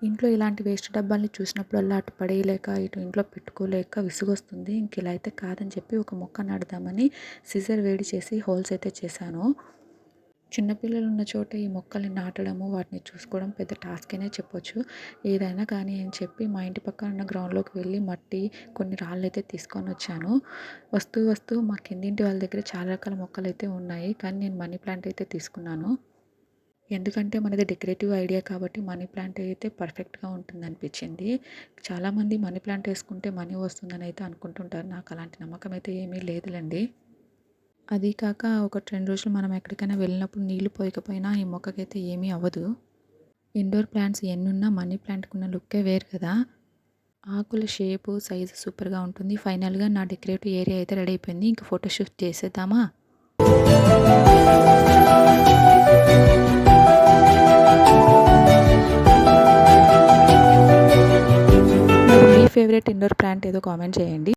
ఇంట్లో ఇలాంటి వేస్ట్ డబ్బాల్ని చూసినప్పుడల్లా అటు పడేయలేక, ఇటు ఇంట్లో పెట్టుకోలేక విసుగొస్తుంది. ఇలా అయితే కాదని చెప్పి ఒక మొక్క నాటుదామని సిజర్ వేడి చేసి హోల్స్ అయితే చేశాను. చిన్న పిల్లలు ఉన్న చోట ఈ మొక్కల్ని నాటడము, వాటిని చూసుకోవడం పెద్ద టాస్క్ అనే చెప్పొచ్చు. ఏదైనా కానీ అని చెప్పి మా ఇంటి పక్కన ఉన్న గ్రౌండ్‌లోకి వెళ్ళి మట్టి, కొన్ని రాళ్ళైతే తీసుకొనొచ్చాను. వస్తూ మా కిందింటి వాళ్ళ దగ్గర చాలా రకాల మొక్కలైతే ఉన్నాయి. కానీ నేను మనీ ప్లాంట్ అయితే తీసుకున్నాను. ఎందుకంటే మనది డెకరేటివ్ ఐడియా కాబట్టి మనీ ప్లాంట్ అయితే పర్ఫెక్ట్‌గా ఉంటుందనిపించింది. చాలామంది మనీ ప్లాంట్ వేసుకుంటే మనీ వస్తుందని అయితే అనుకుంటుంటారు. నాకు అలాంటి నమ్మకం అయితే ఏమీ లేదులెండి. అదీ కాక 2 రోజులు మనం ఎక్కడికైనా వెళ్ళినప్పుడు నీళ్లు పోయకపోయినా ఈ మొక్కకైతే ఏమీ అవ్వదు. ఇండోర్ ప్లాంట్స్ ఎన్నున్నా మనీ ప్లాంట్‌కున్న లుక్కే వేరు కదా! ఆకుల షేపు, సైజు సూపర్‌గా ఉంటుంది. ఫైనల్‌గా నా డెకరేటివ్ ఏరియా అయితే రెడీ అయిపోయింది. ఇంక ఫోటోషూట్ చేసేద్దామా? మరి మీ ఫేవరెట్ ఇండోర్ ప్లాంట్ ఏదో కామెంట్ చేయండి.